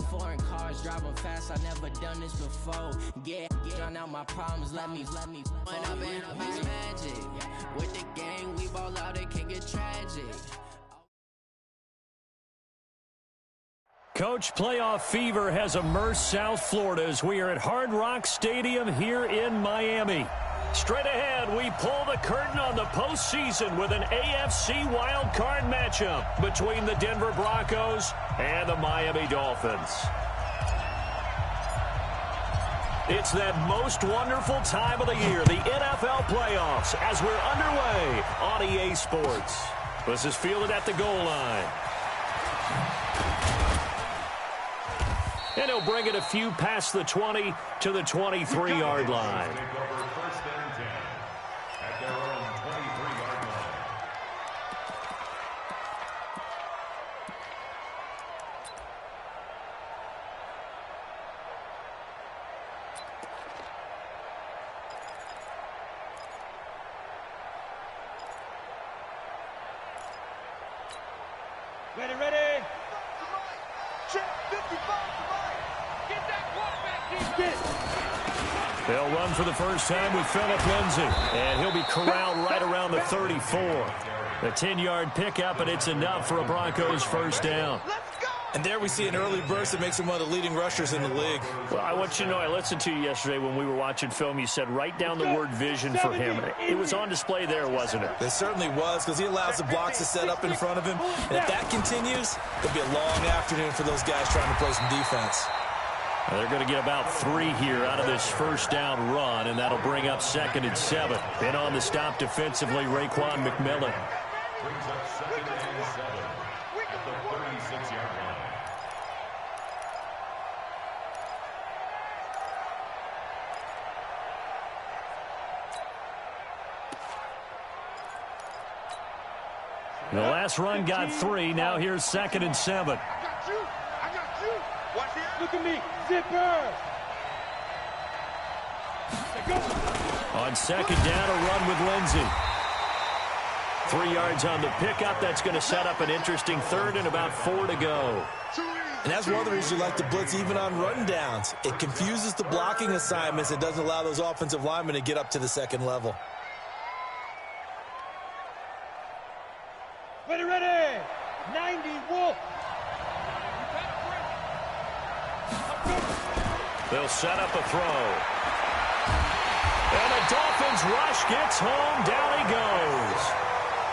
foreign cars, driving fast, I never done this before. Get out my problems, let me. When I've been up is magic. With the gang, we ball out, it can get tragic. Coach, playoff fever has immersed South Florida as we are at Hard Rock Stadium here in Miami. Straight ahead, we pull the curtain on the postseason with an AFC wildcard matchup between the Denver Broncos and the Miami Dolphins. It's that most wonderful time of the year, the NFL playoffs, as we're underway on EA Sports. This is fielded at the goal line. And he'll bring it a few past the 20 to the 23-yard line. Ready. Check 55. Get that quarterback defense. They'll run for the first time with Phillip Lindsay. And he'll be corralled right around the 34. A 10-yard pickup, and it's enough for a Broncos first down. And there we see an early burst that makes him one of the leading rushers in the league. Well, I want you to know, I listened to you yesterday when we were watching film. You said write down the word vision for him. It was on display there, wasn't it? It certainly was, because he allows the blocks to set up in front of him. And if that continues, it'll be a long afternoon for those guys trying to play some defense. Well, they're going to get about 3 here out of this first down run, and that'll bring up 2nd and 7. Then on the stop defensively, Raekwon McMillan. Brings up 2nd and 7 at the 36-yard line. The last run got 3. Now here's 2nd and 7. I got you. Watch it. Look at me. Zipper. On 2nd down, a run with Lindsay. 3 yards on the pickup. That's going to set up an interesting 3rd and about 4 to go. And that's one of the reasons you like to blitz even on run downs. It confuses the blocking assignments. It doesn't allow those offensive linemen to get up to the second level. Ready. 90 Wolf. They'll set up a throw. And the Dolphins rush gets home. Down he goes.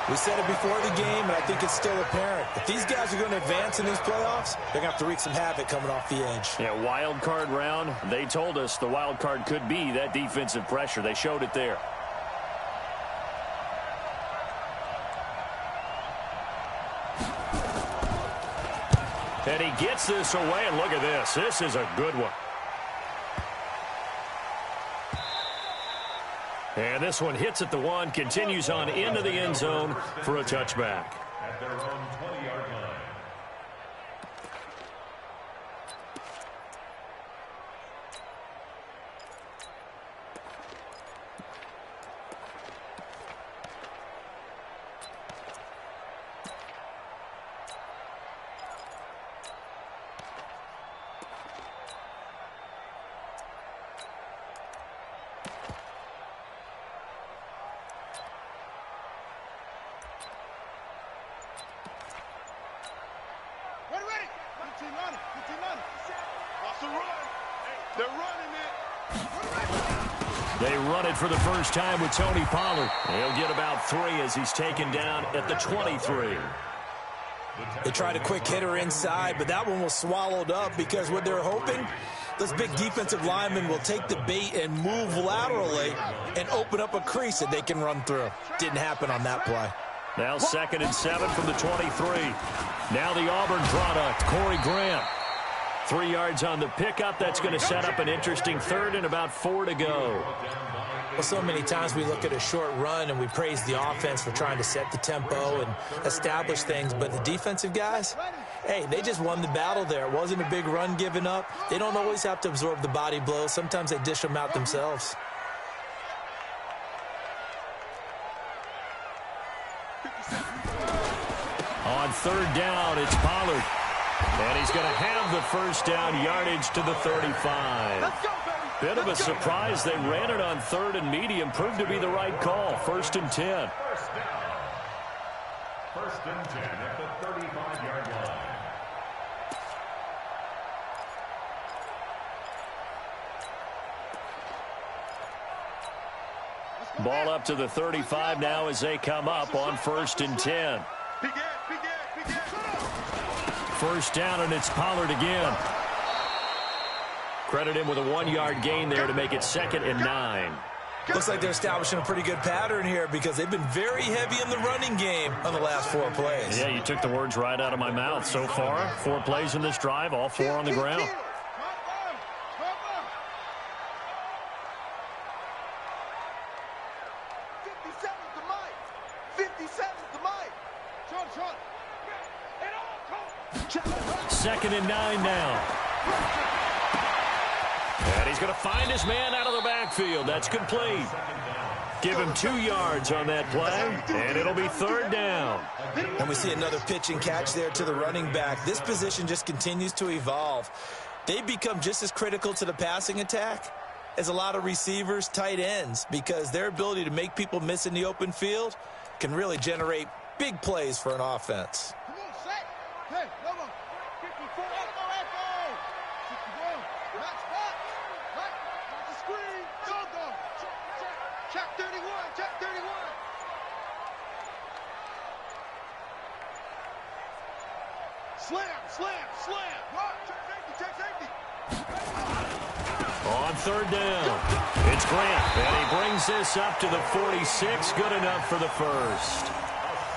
We said it before the game, and I think it's still apparent. If these guys are going to advance in these playoffs, they're going to have to wreak some havoc coming off the edge. Yeah, wild card round. They told us the wild card could be that defensive pressure. They showed it there. And he gets this away, and look at this. This is a good one. And this one hits at the 1, continues on into the end zone for a touchback. At their own 20-yard line. They run it for the first time with Tony Pollard. He'll get about 3 as he's taken down at the 23. They tried a quick hitter inside, but that one was swallowed up because what they're hoping, those big defensive linemen will take the bait and move laterally and open up a crease that they can run through. Didn't happen on that play. Now 2nd and 7 from the 23. Now the Auburn product, Corey Graham. 3 yards on the pickup. That's going to set up an interesting 3rd and about 4 to go. Well, so many times we look at a short run and we praise the offense for trying to set the tempo and establish things, but the defensive guys, hey, they just won the battle there. It wasn't a big run given up. They don't always have to absorb the body blows. Sometimes they dish them out themselves. On 3rd down, it's Pollard. And he's going to have the first down, yardage to the 35. Bit of a surprise. They ran it on 3rd and medium. Proved to be the right call. 1st and 10. First and 10 at the 35-yard line. Ball up to the 35 now as they come up on 1st and 10. First down, and it's Pollard again. Credit him with a 1-yard gain there to make it 2nd and 9. Looks like they're establishing a pretty good pattern here because they've been very heavy in the running game on the last 4 plays. Yeah, you took the words right out of my mouth. So far, 4 plays in this drive, all 4 on the ground. Second and 9 now. And he's going to find his man out of the backfield. That's complete. Give him 2 yards on that play, and it'll be 3rd down. And we see another pitch and catch there to the running back. This position just continues to evolve. They become just as critical to the passing attack as a lot of receivers, tight ends, because their ability to make people miss in the open field can really generate big plays for an offense. On 3rd down, it's Grant, and he brings this up to the 46. Good enough for the first.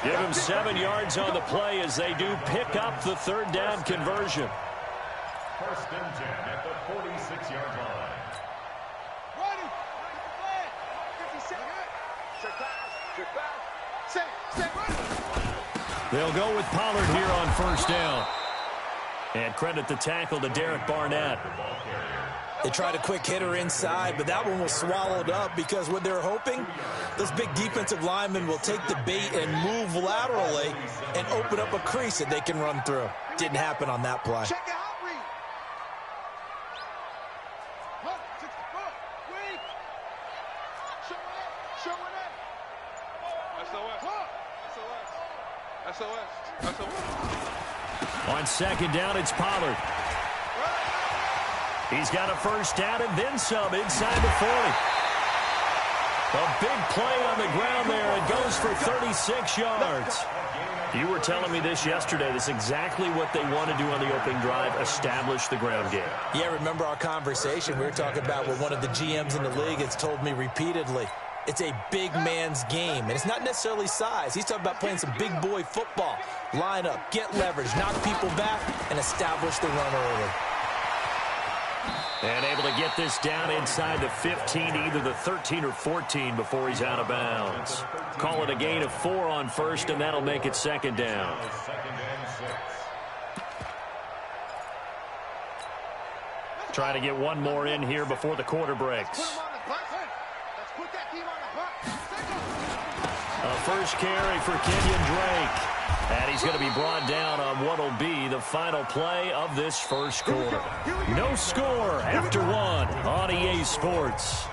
Give him 7 yards on the play as they do pick up the 3rd down conversion. 1st and 10 at the 46-yard line. They'll go with Pollard here on 1st down. And credit the tackle to Derek Barnett. They tried a quick hitter inside, but that one was swallowed up because what they're hoping, this big defensive lineman will take the bait and move laterally and open up a crease that they can run through. Didn't happen on that play. On 2nd down, it's Pollard. He's got a first down and then some inside the 40. A big play on the ground there. It goes for 36 yards. You were telling me this yesterday. This is exactly what they want to do on the opening drive, establish the ground game. Yeah, remember our conversation? We were talking about what one of the GMs in the league has told me repeatedly. It's a big man's game, and it's not necessarily size. He's talking about playing some big boy football. Line up, get leverage, knock people back, and establish the run early. And able to get this down inside the 15, either the 13 or 14 before he's out of bounds. Call it a gain of 4 on 1st, and that'll make it 2nd down. Try to get one more in here before the quarter breaks. A first carry for Kenyon Drake. And he's going to be brought down on what will be the final play of this first quarter. No score after 1 on EA Sports.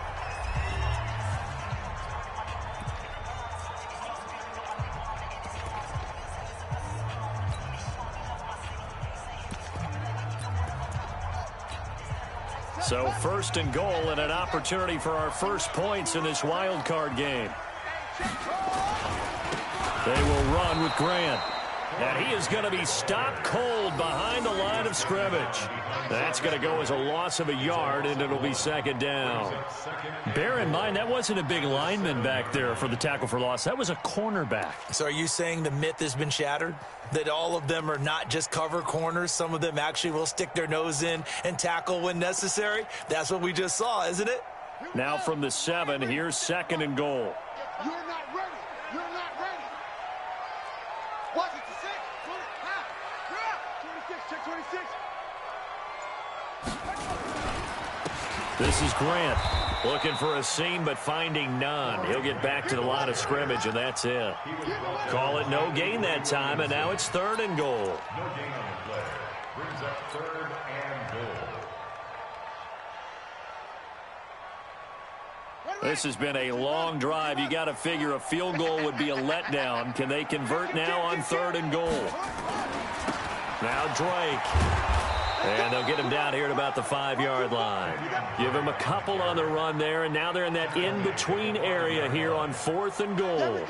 So 1st and goal and an opportunity for our first points in this wild card game. They will run with Grant. And he is going to be stopped cold behind the line of scrimmage. That's going to go as a loss of a yard, and it'll be 2nd down. Bear in mind, that wasn't a big lineman back there for the tackle for loss. That was a cornerback. So are you saying the myth has been shattered? That all of them are not just cover corners? Some of them actually will stick their nose in and tackle when necessary? That's what we just saw, isn't it? Now from the 7, here's 2nd and goal. You're not ready. You're not ready. Watch it to 6. 26. Check 26. This is Grant looking for a seam but finding none. He'll get back to the line of scrimmage, and that's it. Call it no gain that time, and now it's 3rd and goal. Brings up 3rd and goal. This has been a long drive. You got to figure a field goal would be a letdown. Can they convert now on 3rd and goal? Now Drake. And they'll get him down here at about the 5-yard line. Give him a couple on the run there, and now they're in that in-between area here on 4th and goal.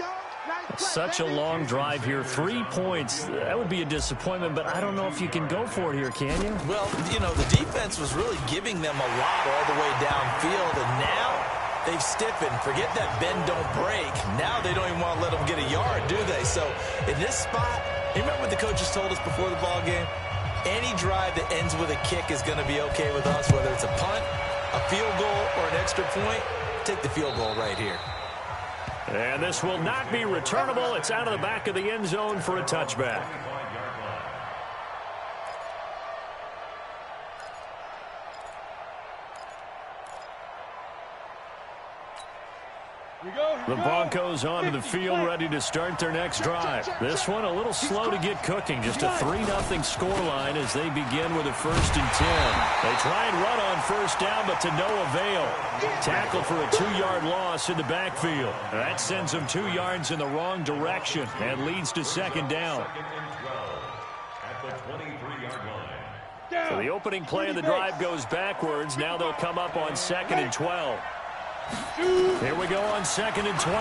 Such a long drive here. 3 points. That would be a disappointment, but I don't know if you can go for it here, can you? Well, you know, the defense was really giving them a lot all the way downfield, and now they've stiffened. Forget that bend, don't break. Now they don't even want to let them get a yard, do they? So in this spot, you remember what the coaches told us before the ball game? Any drive that ends with a kick is going to be okay with us, whether it's a punt, a field goal, or an extra point. Take the field goal right here. And this will not be returnable. It's out of the back of the end zone for a touchback. The Broncos onto the field, ready to start their next drive. This one a little slow to get cooking. Just a 3-0 scoreline as they begin with a 1st and 10. They try and run on 1st down, but to no avail. Tackle for a 2-yard loss in the backfield. That sends them 2 yards in the wrong direction and leads to 2nd down. At the 23-yard line. So the opening play of the drive goes backwards. Now they'll come up on 2nd and 12. Here we go on 2nd and 12.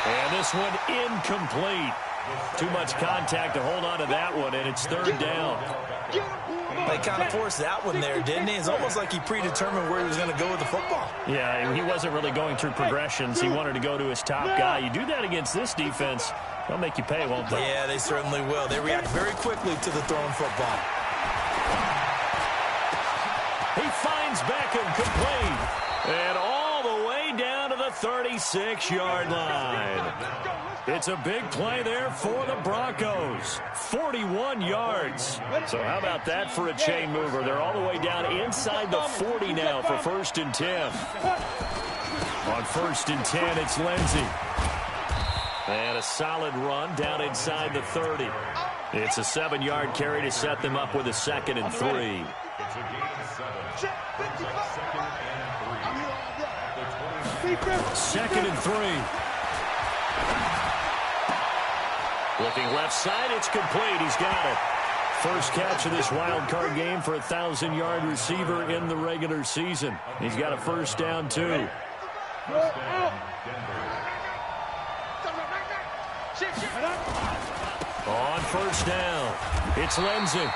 And this one incomplete. Too much contact to hold on to that one, and it's 3rd down. They kind of forced that one there, didn't he? It's almost like he predetermined where he was going to go with the football. Yeah, he wasn't really going through progressions. He wanted to go to his top guy. You do that against this defense, they'll make you pay, won't they? Yeah, they certainly will. They react very quickly to the thrown football. He finds Beckham complete. And all the way down to the 36-yard line. It's a big play there for the Broncos. 41 yards. So how about that for a chain mover? They're all the way down inside the 40 now for 1st and 10. On 1st and 10, it's Lindsey. And a solid run down inside the 30. It's a 7-yard carry to set them up with a 2nd and 3. It's a gain of 7. Brings up 2nd and 3. 2nd and 3. Looking left side, it's complete. He's got it. First catch of this wild card game for a 1,000-yard receiver in the regular season. He's got a 1st down, too. On 1st down, it's Lindsey.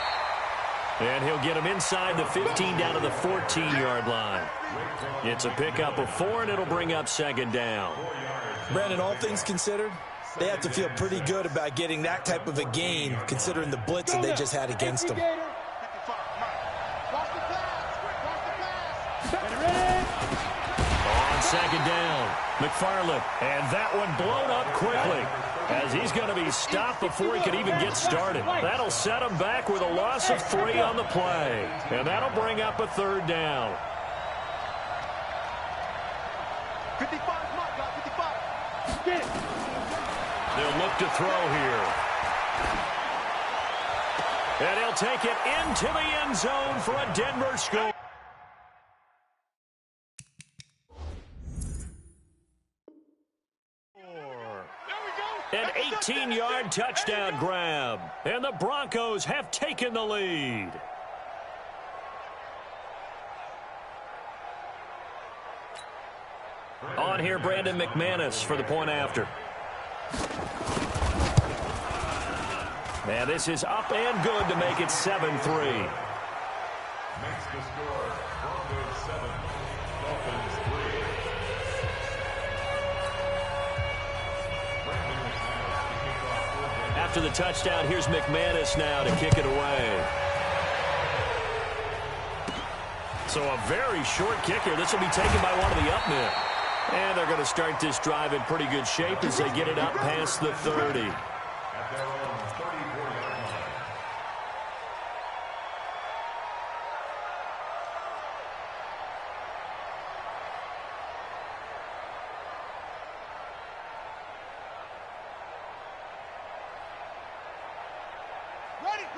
And he'll get him inside the 15 down to the 14-yard line. It's a pickup of 4, and it'll bring up 2nd down. Brandon, all things considered, they have to feel pretty good about getting that type of a gain, considering the blitz that they just had against them. On 2nd down, McFarland. And that one blown up quickly, as he's going to be stopped before he can even get started. That'll set him back with a loss of 3 on the play. And that'll bring up a 3rd down. 55, come on, guys, 55. Get it. They'll look to throw here. And he'll take it into the end zone for a Denver score. An 18-yard touchdown grab. And the Broncos have taken the lead. On here, Brandon McManus for the point after. And this is up and good to make it 7-3. Makes the score Broncos 7, Dolphins 3. After the touchdown, here's McManus now to kick it away. So a very short kick here. This will be taken by one of the up men. And they're going to start this drive in pretty good shape as they get it up past the 30. At their own 34-yard line.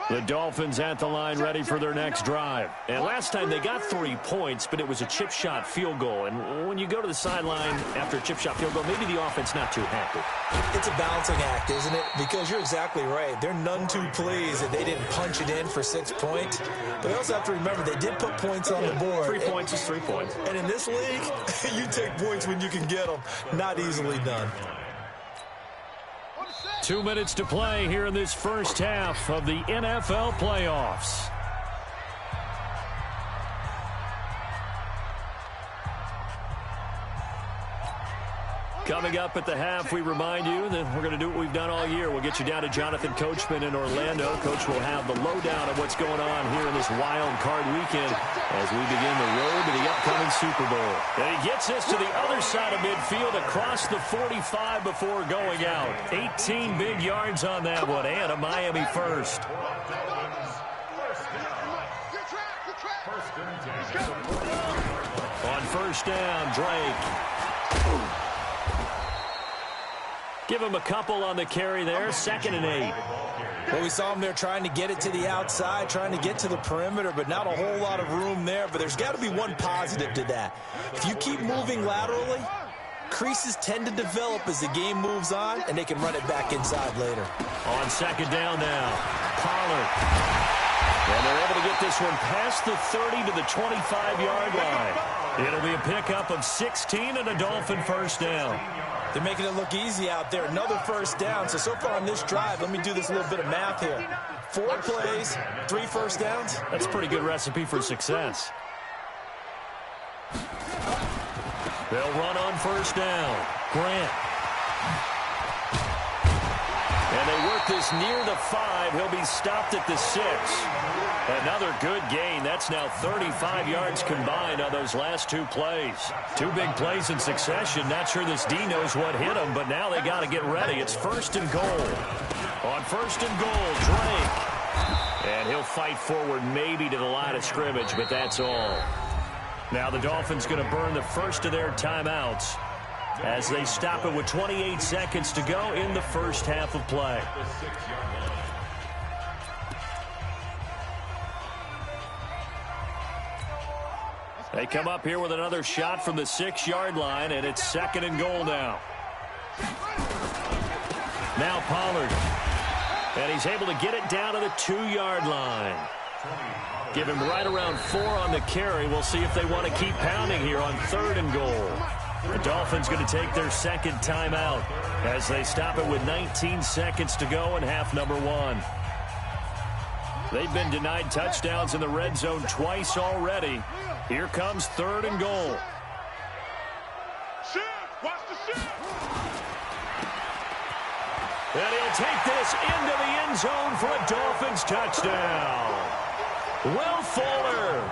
The Dolphins at the line ready for their next drive. And last time they got 3 points, but it was a chip shot field goal. And when you go to the sideline after a chip shot field goal, maybe the offense not too happy. It's a balancing act, isn't it? Because you're exactly right. They're none too pleased that they didn't punch it in for 6 points. But they also have to remember they did put points on the board. 3 points is 3 points. And in this league, you take points when you can get them. Not easily done. 2 minutes to play here in this first half of the NFL playoffs. Coming up at the half, we remind you that we're going to do what we've done all year. We'll get you down to Jonathan Coachman in Orlando. Coach will have the lowdown of what's going on here in this wild card weekend as we begin the road to the upcoming Super Bowl. And he gets us to the other side of midfield across the 45 before going out. 18 big yards on that one, and a Miami first. On first down, Drake. Give him a couple on the carry there. 2nd and 8. Well, we saw him there trying to get it to the outside, trying to get to the perimeter, but not a whole lot of room there. But there's got to be one positive to that. If you keep moving laterally, creases tend to develop as the game moves on, and they can run it back inside later. On 2nd down now, Pollard. And they're able to get this one past the 30 to the 25-yard line. It'll be a pickup of 16 and a Dolphin first down. They're making it look easy out there. Another first down. So far on this drive, let me do this little bit of math here. 4 plays, 3 first downs. That's a pretty good recipe for success. They'll run on first down. Grant. And they work this near the 5. He'll be stopped at the 6. Another good gain. That's now 35 yards combined on those last 2 plays. 2 big plays in succession. Not sure this D knows what hit him, but now they got to get ready. It's 1st and goal. On 1st and goal, Drake. And he'll fight forward maybe to the line of scrimmage, but that's all. Now the Dolphins going to burn the first of their timeouts as they stop it with 28 seconds to go in the first half of play. They come up here with another shot from the 6-yard line, and it's 2nd and goal now. Now Pollard. And he's able to get it down to the 2-yard line. Give him right around 4 on the carry. We'll see if they want to keep pounding here on 3rd and goal. The Dolphins going to take their 2nd timeout as they stop it with 19 seconds to go in half number 1. They've been denied touchdowns in the red zone twice already. Here comes 3rd and goal. And he'll take this into the end zone for a Dolphins touchdown. Will Fuller,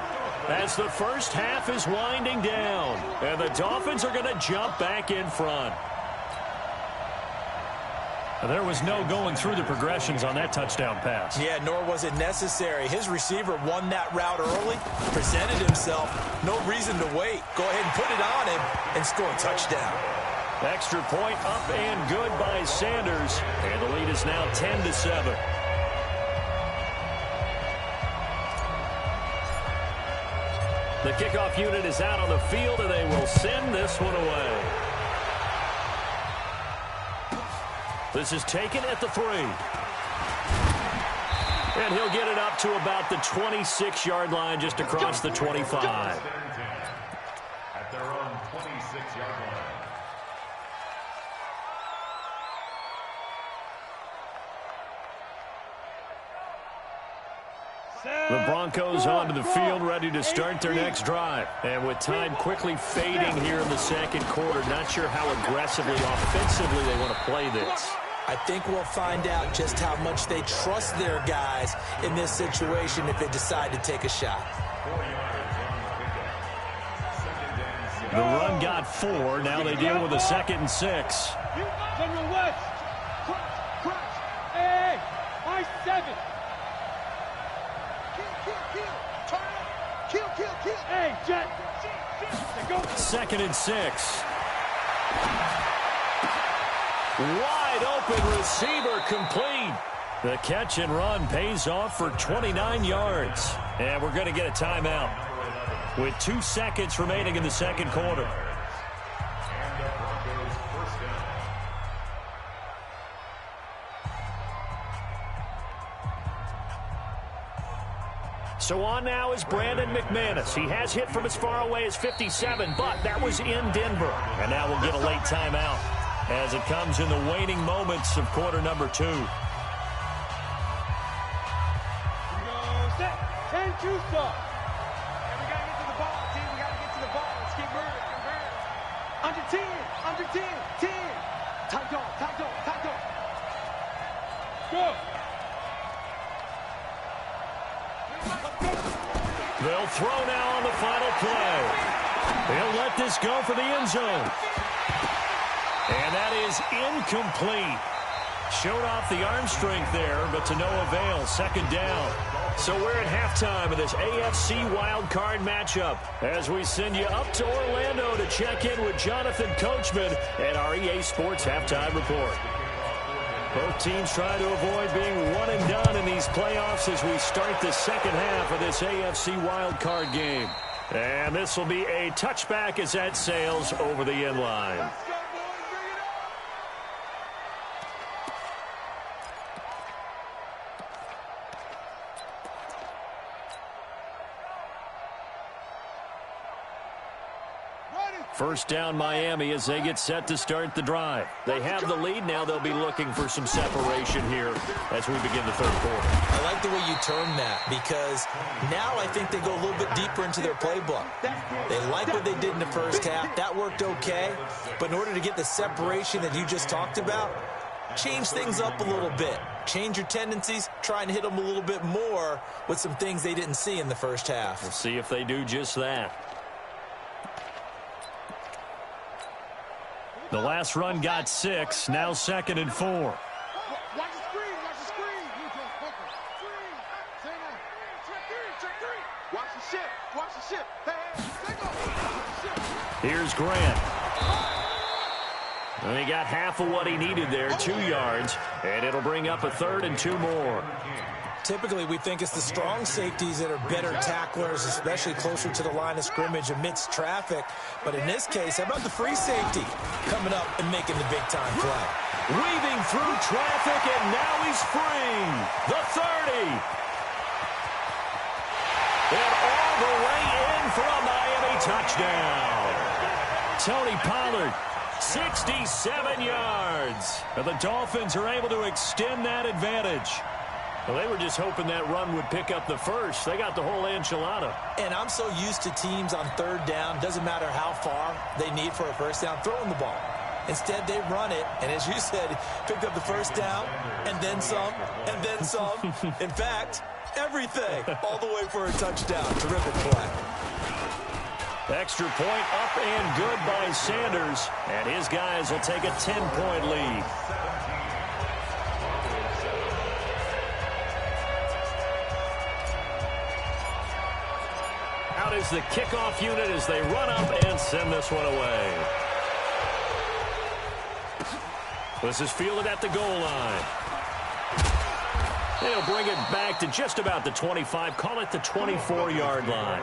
as the first half is winding down, and the Dolphins are going to jump back in front. There was no going through the progressions on that touchdown pass. Yeah, nor was it necessary. His receiver won that route early, presented himself. No reason to wait. Go ahead and put it on him and score a touchdown. Extra point up and good by Sanders. And the lead is now 10-7. The kickoff unit is out on the field, and they will send this one away. This is taken at the 3. And he'll get it up to about the 26-yard line, just across the 25. At their own 26-yard line. The Broncos onto the field, ready to start their next drive. And with time quickly fading here in the 2nd quarter, not sure how aggressively, offensively they want to play this. I think we'll find out just how much they trust their guys in this situation if they decide to take a shot. The run got 4. Now they deal with a 2nd and 6. Hey, I 7. Kill. Hey, Jet. 2nd and 6. Wide open receiver complete. The catch and run pays off for 29 yards. And we're going to get a timeout with 2 seconds remaining in the second quarter. So on now is Brandon McManus. He has hit from as far away as 57, but that was in Denver. And now we'll get a late timeout as it comes in the waning moments of quarter number 2. We go set. 10-2 start. And we got to get to the ball, team. We got to get to the ball. Let's keep moving. Under 10. Under 10. 10. Tight dog. Tight dog. Tight dog. Go. They'll throw now on the final play. They'll let this go for the end zone. And that is incomplete. Showed off the arm strength there, but to no avail. Second down. So we're at halftime of this AFC wildcard matchup as we send you up to Orlando to check in with Jonathan Coachman and our EA Sports Halftime Report. Both teams trying to avoid being one and done in these playoffs as we start the second half of this AFC wildcard game. And this will be a touchback as that sails over the end line. First down Miami as they get set to start the drive. They have the lead. Now they'll be looking for some separation here as we begin the third quarter. I like the way you term that because now I think they go a little bit deeper into their playbook. They like what they did in the first half. That worked okay. But in order to get the separation that you just talked about, change things up a little bit. Change your tendencies. Try and hit them a little bit more with some things they didn't see in the first half. We'll see if they do just that. The last run got 6, now 2nd and 4. Watch the screen, watch the screen. Check three. Watch the ship. Hey, take off. Here's Grant. And he got half of what he needed there, 2 yards, and it'll bring up a 3rd and 2 more. Typically, we think it's the strong safeties that are better tacklers, especially closer to the line of scrimmage amidst traffic. But in this case, how about the free safety coming up and making the big-time play? Weaving through traffic, and now he's free. The 30. And all the way in for a Miami touchdown. Tony Pollard, 67 yards. And the Dolphins are able to extend that advantage. Well, they were just hoping that run would pick up the first. They got the whole enchilada. And I'm so used to teams on 3rd down, doesn't matter how far they need for a first down, throwing the ball. Instead, they run it, and as you said, picked up the first down, and then some, and then some. In fact, everything, all the way for a touchdown. Terrific play. Extra point up and good by Sanders, and his guys will take a 10-point lead. Out is the kickoff unit as they run up and send this one away. This is fielded at the goal line. They'll bring it back to just about the 25, call it the 24-yard line.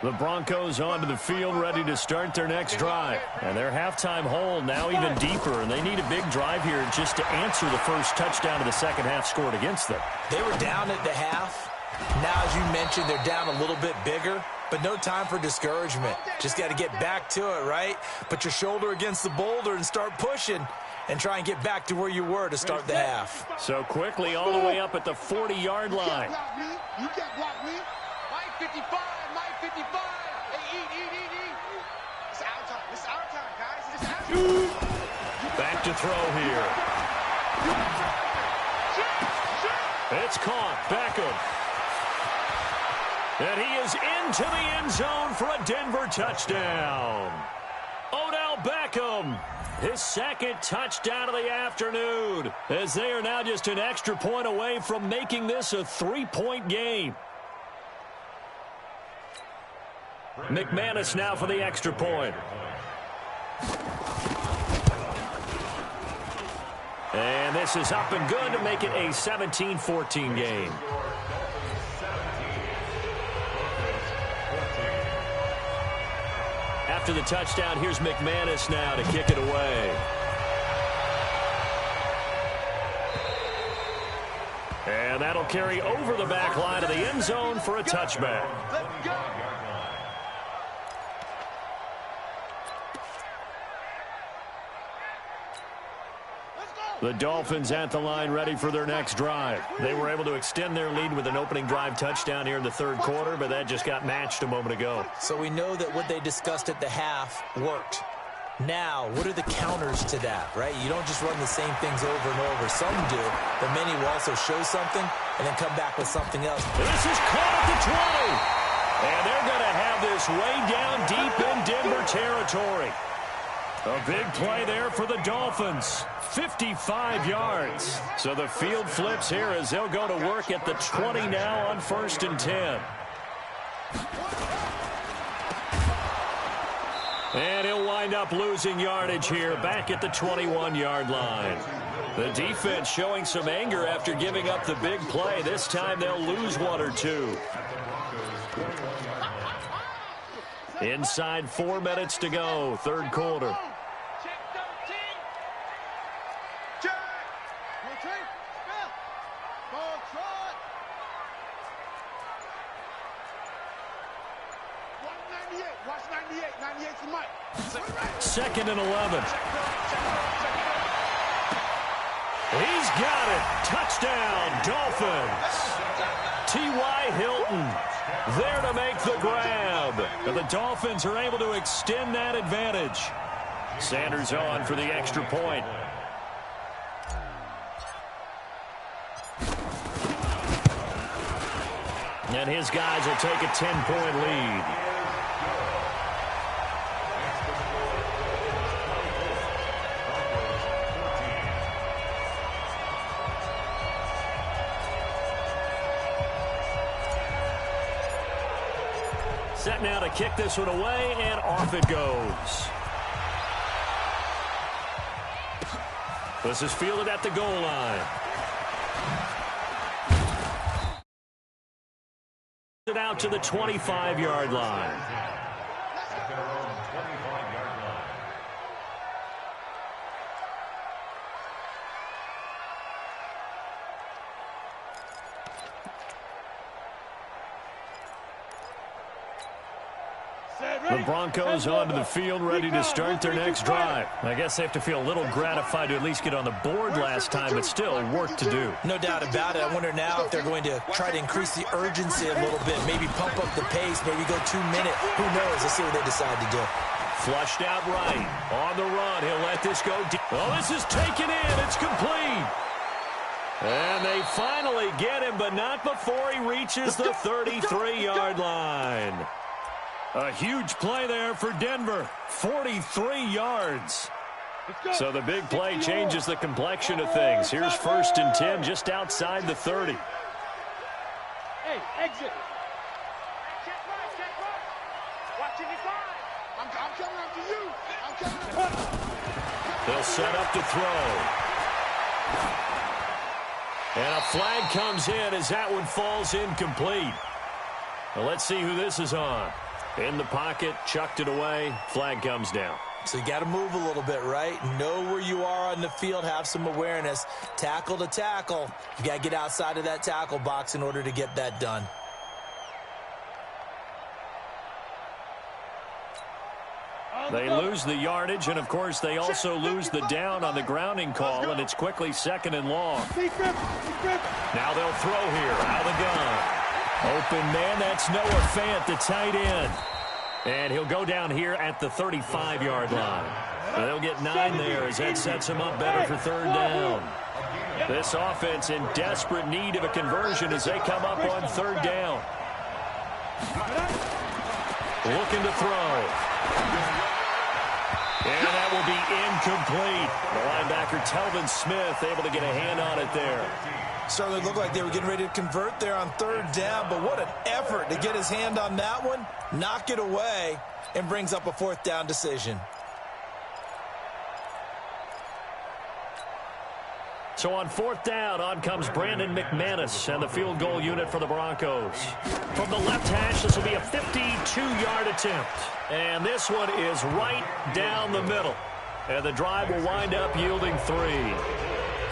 The Broncos onto the field ready to start their next drive. And their halftime hole now even deeper, and they need a big drive here just to answer the first touchdown of the second half scored against them. They were down at the half. Now, as you mentioned, they're down a little bit bigger, but no time for discouragement. Just got to get back to it, right? Put your shoulder against the boulder and start pushing and try and get back to where you were to start the half. So quickly all the way up at the 40-yard line. You can't block me. Mike 55. Mike 55. Hey, eat. It's our time. It's our time, guys. It's our time. Back to throw here. It's caught. Beckham. And he is into the end zone for a Denver touchdown. Odell Beckham, his second touchdown of the afternoon, as they are now just an extra point away from making this a 3-point game. McManus now for the extra point. And this is up and good to make it a 17-14 game. After the touchdown, here's McManus now to kick it away. And that'll carry over the back line of the end zone for a touchback. The Dolphins at the line ready for their next drive. They were able to extend their lead with an opening drive touchdown here in the third quarter, but that just got matched a moment ago. So we know that what they discussed at the half worked. Now, what are the counters to that, right? You don't just run the same things over and over. Some do, but many will also show something and then come back with something else. This is caught at the 20. And they're going to have this way down deep in Denver territory. A big play there for the Dolphins. 55 yards. So the field flips here as they'll go to work at the 20 now on 1st and 10. And he'll wind up losing yardage here back at the 21-yard line. The defense showing some anger after giving up the big play. This time they'll lose one or two. Inside 4 minutes to go, third quarter. Second and 11. He's got it. Touchdown, Dolphins. T.Y. Hilton there to make the grab. And the Dolphins are able to extend that advantage. Sanders on for the extra point. And his guys will take a 10-point lead. Set now to kick this one away, and off it goes. This is fielded at the goal line. It out to the 25-yard line. The Broncos onto the field, ready to start their next drive. I guess they have to feel a little gratified to at least get on the board last time, but still work to do. No doubt about it. I wonder now if they're going to try to increase the urgency a little bit, maybe pump up the pace, maybe go 2 minutes. Who knows? Let's see what they decide to do. Flushed out right. On the run. He'll let this go deep. Oh, this is taken in. It's complete. And they finally get him, but not before he reaches the 33-yard line. A huge play there for Denver. 43 yards. So the big play changes the complexion of things. Here's 1st and 10 just outside the 30. Hey, exit. Check right. Watching his line. I'm coming up to you. I'm coming up. They'll set up to throw. And a flag comes in as that one falls incomplete. Well, let's see who this is on. In the pocket, chucked it away, flag comes down. So you got to move a little bit, right? Know where you are on the field, have some awareness. Tackle to tackle. You got to get outside of that tackle box in order to get that done. They lose the yardage, and of course they also lose the down on the grounding call, and it's quickly 2nd and long. Now they'll throw here, out of the gun. Open man, that's Noah Fant, the tight end. And he'll go down here at the 35-yard line. They'll get 9 there as that sets him up better for 3rd down. This offense in desperate need of a conversion as they come up on 3rd down. Looking to throw. And that will be incomplete. The linebacker, Telvin Smith, able to get a hand on it there. Certainly looked like they were getting ready to convert there on third down, but what an effort to get his hand on that one, knock it away, and brings up a fourth down decision. So on fourth down, on comes Brandon McManus and the field goal unit for the Broncos. From the left hash, this will be a 52-yard attempt. And this one is right down the middle. And the drive will wind up yielding 3.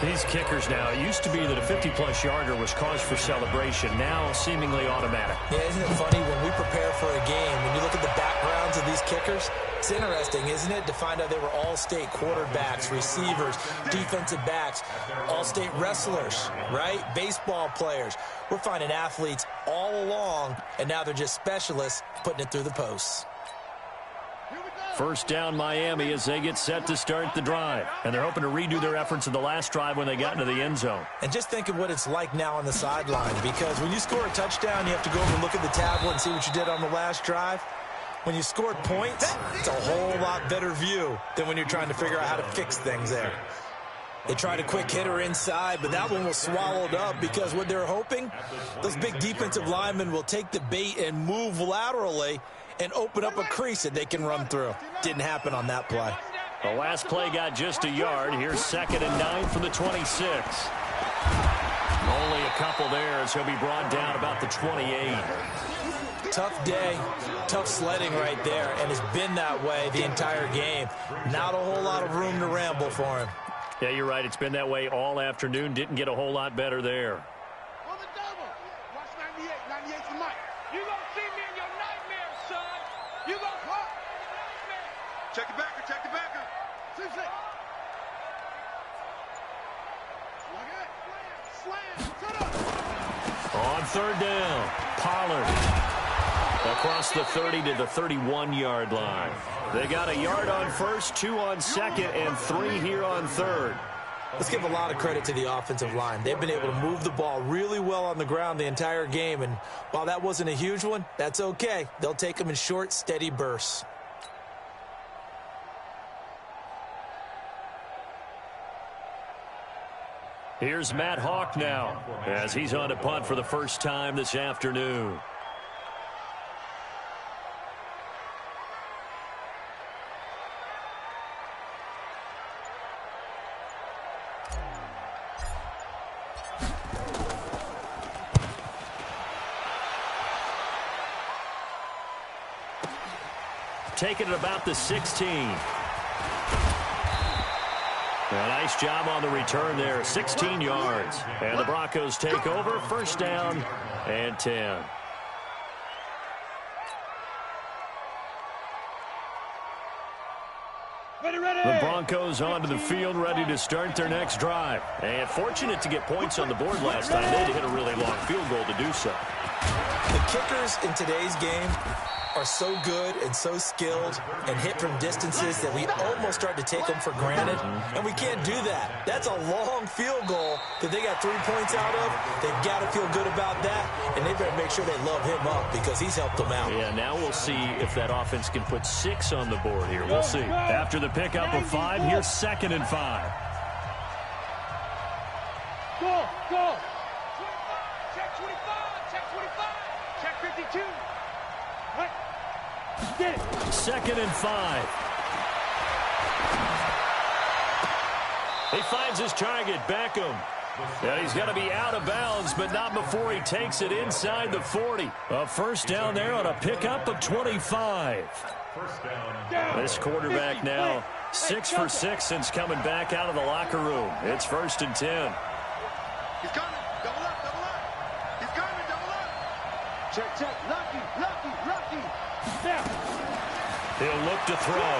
These kickers now, it used to be that a 50-plus yarder was cause for celebration. Now seemingly automatic. Yeah, isn't it funny when we prepare for a game, when you look at the backgrounds of these kickers, it's interesting, isn't it, to find out they were all-state quarterbacks, receivers, defensive backs, all-state wrestlers, right? Baseball players. We're finding athletes all along, and now they're just specialists putting it through the posts. First down, Miami, as they get set to start the drive. And they're hoping to redo their efforts in the last drive when they got into the end zone. And just think of what it's like now on the sideline, because when you score a touchdown, you have to go over and look at the tablet and see what you did on the last drive. When you scored points, it's a whole lot better view than when you're trying to figure out how to fix things there. They tried a quick hitter inside, but that one was swallowed up because what they're hoping, those big defensive linemen will take the bait and move laterally and open up a crease that they can run through. Didn't happen on that play. The last play got just a yard. Here's 2nd and 9 from the 26. Only a couple there as he'll be brought down about the 28. Tough day, tough sledding right there, and it's been that way the entire game. Not a whole lot of room to ramble for him. Yeah, you're right. It's been that way all afternoon. Didn't get a whole lot better there. On the double. Watch 98. 98's the mic. You gonna see me in your nightmares, son. You gonna what? Check the backer. Check the backer. 6. Slam. Set up. On third down, Pollard across the 30 to the 31-yard line. They got a yard on first, 2 on second, and 3 here on third. Let's give a lot of credit to the offensive line. They've been able to move the ball really well on the ground the entire game, and while that wasn't a huge one, that's okay. They'll take them in short, steady bursts. Here's Matt Hawk now as he's on to punt for the first time this afternoon. Taking it about the 16. A nice job on the return there, 16 yards. And the Broncos take over, first down and 10. The Broncos onto the field, ready to start their next drive. And fortunate to get points on the board last time. They had to hit a really long field goal to do so. The kickers in today's game are so good and so skilled and hit from distances that we almost start to take them for granted, and we can't do that. That's a long field goal that they got 3 points out of. They've got to feel good about that, and they better make sure they love him up because he's helped them out. Yeah, now we'll see if that offense can put 6 on the board here. We'll see. After the pickup of 5, here's 2nd and 5. Go. Check 25. Check 25. Check 52. Right. Get it. 2nd and 5. He finds his target, Beckham. Yeah, he's got to be out of bounds, but not before he takes it inside the 40. A first down there on a pickup of 25. This quarterback now 6 for 6 since coming back out of the locker room. It's 1st and 10. He's coming. Double up. He's coming. Double up. Check. Lucky. There. He'll look to throw.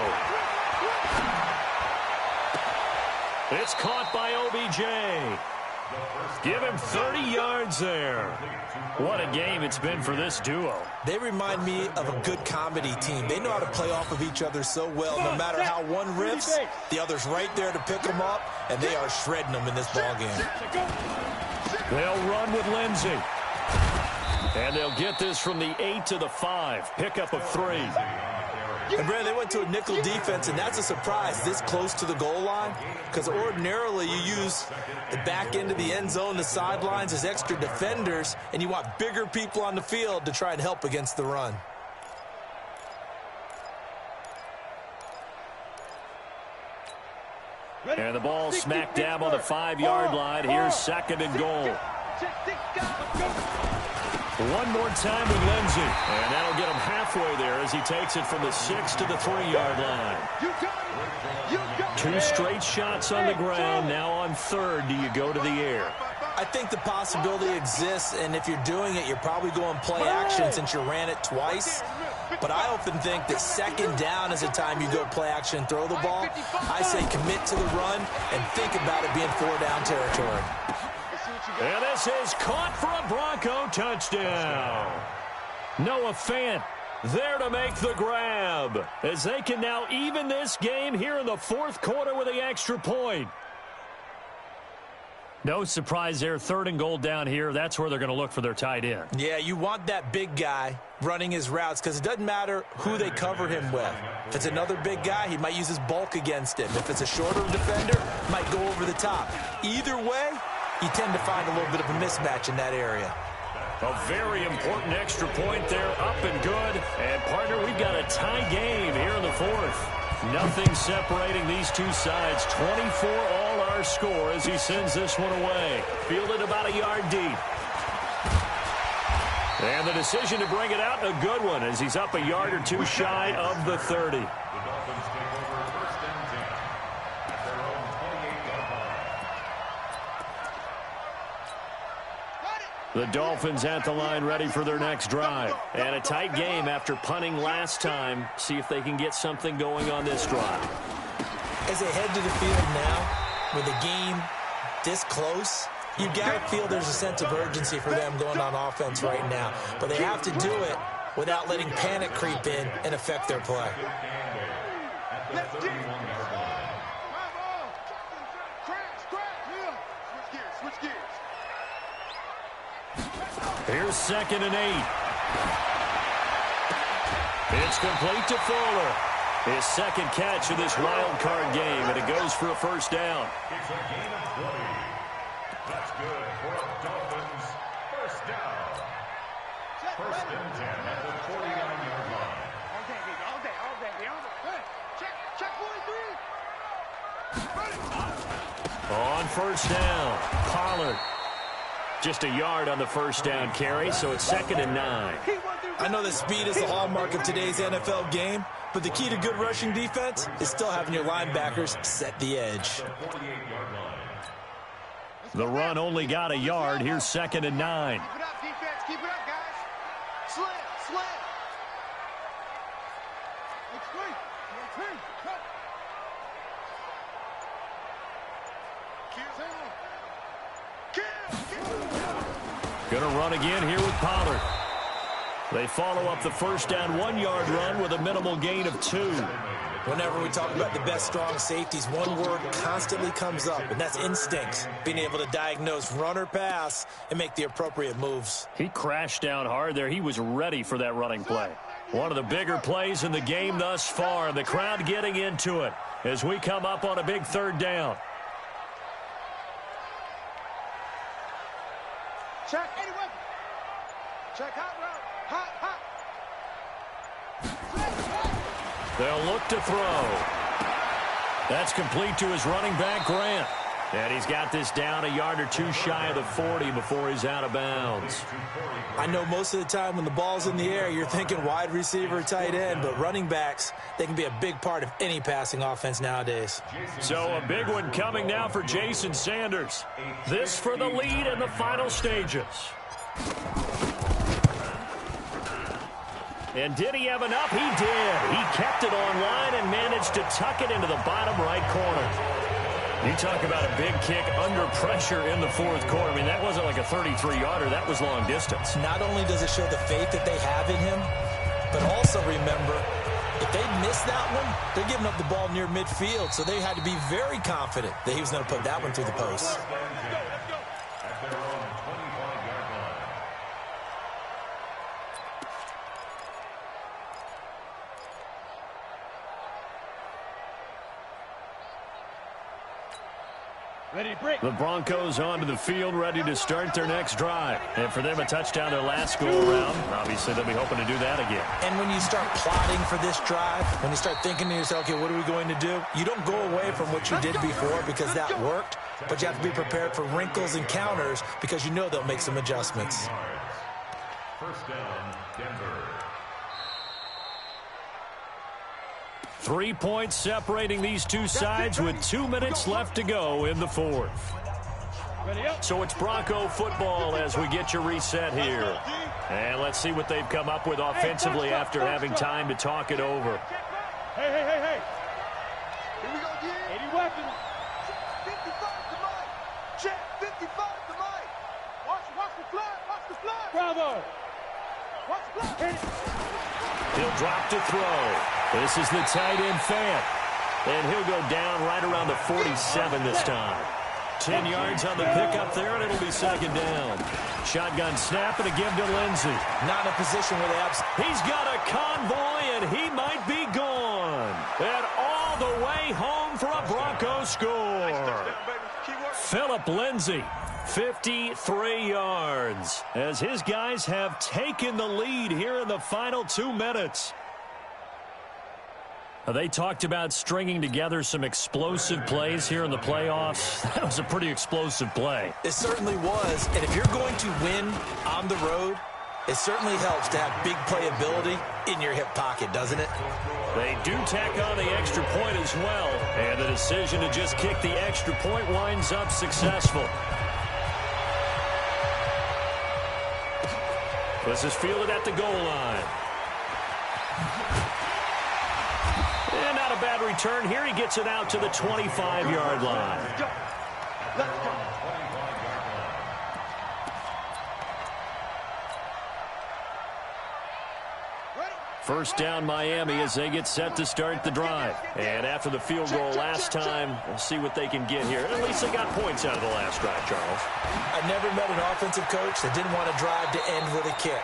It's caught by OBJ. Give him 30 yards there. What a game it's been for this duo. They remind me of a good comedy team. They know how to play off of each other so well. No matter how one riffs, the other's right there to pick them up, and they are shredding them in this ballgame. They'll run with Lindsey. And they'll get this from the 8 to the 5. Pickup of 3. And Brandon, they went to a nickel defense, and that's a surprise this close to the goal line, because ordinarily you use the back end of the end zone, the sidelines as extra defenders, and you want bigger people on the field to try and help against the run. And the ball smack dab on the 5-yard line. Here's 2nd and goal. One more time with Lindsey. And that'll get him halfway there as he takes it from the 6 to the 3-yard line. 2 straight shots on the ground. Now on 3rd, do you go to the air? I think the possibility exists, and if you're doing it, you're probably going play action since you ran it twice. But I often think that 2nd down is a time you go play action and throw the ball. I say commit to the run and think about it being 4-down territory. And this is caught for a Bronco touchdown. Noah Fant there to make the grab as they can now even this game here in the 4th quarter with the extra point. No surprise there, 3rd and goal down here. That's where they're going to look for their tight end. Yeah, you want that big guy running his routes because it doesn't matter who they cover him with. If it's another big guy, he might use his bulk against him. If it's a shorter defender, he might go over the top. Either way, you tend to find a little bit of a mismatch in that area. A very important extra point there, up and good. And, partner, we've got a tie game here in the 4th. Nothing separating these two sides. 24 all our score as he sends this one away. Fielded about a yard deep. And the decision to bring it out, a good one, as he's up a yard or 2 shy of the 30. The Dolphins take over 1st and 10 at their own 28-yard line. The Dolphins at the line ready for their next drive. And a tight game after punting last time. See if they can get something going on this drive. As they head to the field now, with the game this close, you got to feel there's a sense of urgency for them going on offense right now. But they have to do it without letting panic creep in and affect their play. At the 31-yard line. Switch gears. Here's 2nd and 8. It's complete to Fuller. His 2nd catch of this wild card game, and it goes for a 1st down. It's a gain of 20. That's good for Dolphins. 1st down. 1st and 10 at the 49-yard line. All day. Check 43. On 1st down, Pollard. Just a yard on the 1st down carry, so it's 2nd and 9. I know that speed is the hallmark of today's NFL game, but the key to good rushing defense is still having your linebackers set the edge. The run only got a yard. Here's 2nd and 9. Keep it up, defense. Keep it up, guys. Slam. Gonna run again here with Pollard. They follow up the 1st down 1-yard run with a minimal gain of 2. Whenever we talk about the best strong safeties, one word constantly comes up, and that's instinct. Being able to diagnose run or pass and make the appropriate moves. He crashed down hard there. He was ready for that running play. One of the bigger plays in the game thus far. The crowd getting into it as we come up on a big 3rd down. Check. Anyway. Check hot route. Hot. They'll look to throw. That's complete to his running back, Grant. And he's got this down a yard or 2 shy of the 40 before he's out of bounds. I know most of the time when the ball's in the air, you're thinking wide receiver, tight end, but running backs, they can be a big part of any passing offense nowadays. So a big one coming now for Jason Sanders. This for the lead in the final stages. And did he have enough? He did. He kept it online and managed to tuck it into the bottom right corner. You talk about a big kick under pressure in the 4th quarter. I mean, that wasn't like a 33-yarder. That was long distance. Not only does it show the faith that they have in him, but also remember, if they miss that one, they're giving up the ball near midfield, so they had to be very confident that he was going to put that one through the post. The Broncos onto the field, ready to start their next drive. And for them, a touchdown their last go-around. Obviously, they'll be hoping to do that again. And when you start plotting for this drive, when you start thinking to yourself, okay, what are we going to do? You don't go away from what you did before because that worked, but you have to be prepared for wrinkles and counters because you know they'll make some adjustments. First down, Denver. 3 points separating these two sides with 2 minutes left to go in the fourth. So it's Bronco football as we get your reset here. And let's see what they've come up with offensively after having time to talk it over. Hey. Here we go again. 80 weapons. 55 to Mike. Check 55 to Mike. Watch the flag. Bravo. Watch the flag. He'll drop to throw. This is the tight end Fant. And he'll go down right around the 47 this time. 10 yards on the pickup there, and it'll be second down. Shotgun snap and a give to Lindsey. Not in a position where they have... He's got a convoy, and he might be gone. And all the way home for a Bronco score. Philip Lindsey, 53 yards, as his guys have taken the lead here in the final 2 minutes. They talked about stringing together some explosive plays here in the playoffs. That was a pretty explosive play. It certainly was. And if you're going to win on the road, it certainly helps to have big playability in your hip pocket, doesn't it? They do tack on the extra point as well. And the decision to just kick the extra point winds up successful. This is fielded at the goal line. And not a bad return here. He gets it out to the 25-yard line. First down Miami as they get set to start the drive. And after the field goal last time, we'll see what they can get here. At least they got points out of the last drive, Charles. I never met an offensive coach that didn't want to drive to end with a kick.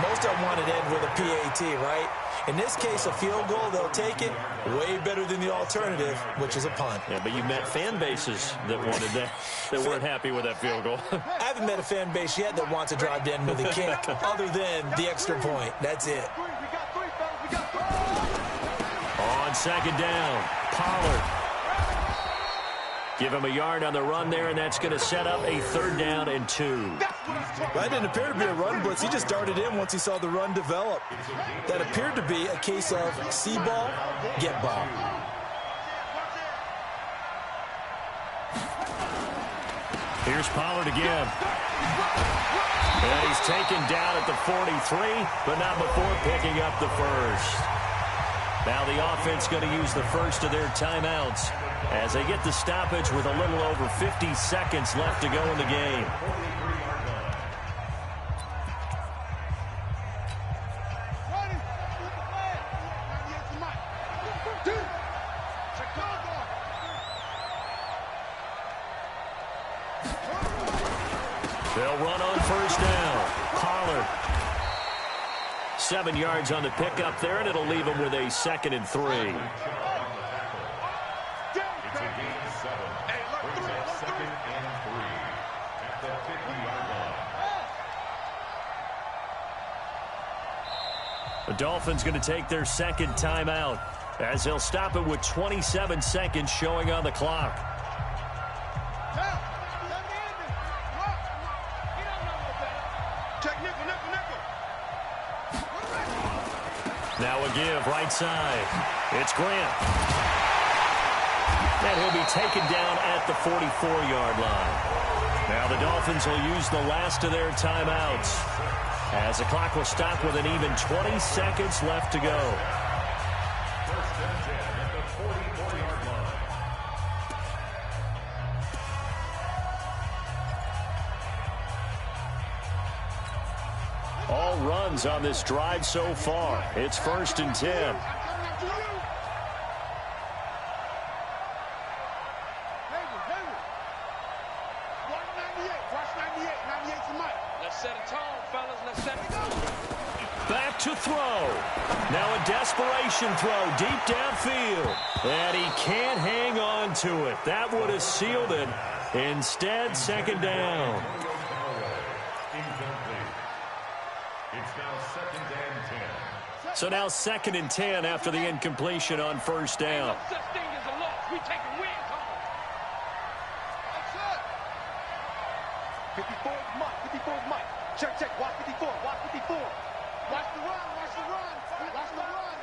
Most of them wanted to end with a PAT, right? In this case, a field goal, they'll take it. Way better than the alternative, which is a punt. Yeah, but you met fan bases that wanted that, that weren't happy with that field goal. I haven't met a fan base yet that wants to drive to end with a kick, other than the extra point. That's it. On second down, Pollard. Give him a yard on the run there, and that's going to set up a 3rd down and 2. That didn't appear to be a run blitz. He just darted in once he saw the run develop. That appeared to be a case of see ball, get ball. Here's Pollard again. And he's taken down at the 43, but not before picking up the first. Now the offense going to use the first of their timeouts as they get the stoppage with a little over 50 seconds left to go in the game. They'll run on first down. Pollard. 7 yards on the pickup there, and it'll leave them with a 2nd and 3. It's a gain of 7. Brings up 2nd and 3 at the 50-yard line. The Dolphins going to take their 2nd timeout as they'll stop it with 27 seconds showing on the clock. Now a give, right side. It's Grant. And he'll be taken down at the 44-yard line. Now the Dolphins will use the last of their timeouts as the clock will stop with an even 20 seconds left to go. First and 10 at the 44-yard line. All runs on this drive so far. It's 1st and 10. Let's set a tone, fellas. Let's set it. Back to throw. throw. Now a desperation throw deep downfield. And he can't hang on to it. That would have sealed it. Instead, second down. It's now 2nd and 10. So now 2nd and 10 after the incompletion on first down. Such thing as a loss. We taking wins home. 54 is Mike. 54 is Mike. Check, check. Watch 54. Watch 54. Watch the run. Watch the run. Watch the run.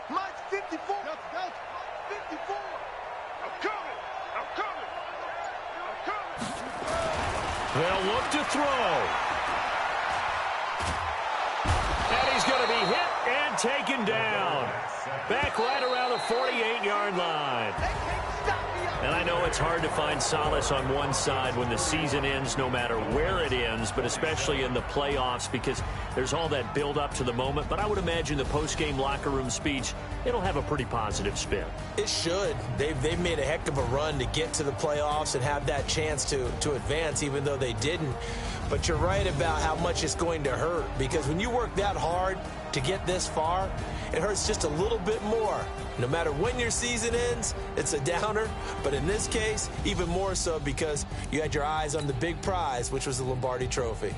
Mike's 54. 54. I'm coming. I'm coming. I'm coming. They'll look to throw. And he's going to be hit and taken down. Back right around the 48-yard line. And I know it's hard to find solace on one side when the season ends, no matter where it ends, but especially in the playoffs because there's all that build up to the moment. But I would imagine the post-game locker room speech, it'll have a pretty positive spin. It should. They've made a heck of a run to get to the playoffs and have that chance to advance, even though they didn't. But you're right about how much it's going to hurt because when you work that hard to get this far, it hurts just a little bit more. No matter when your season ends, it's a downer. But in this case, even more so because you had your eyes on the big prize, which was the Lombardi Trophy.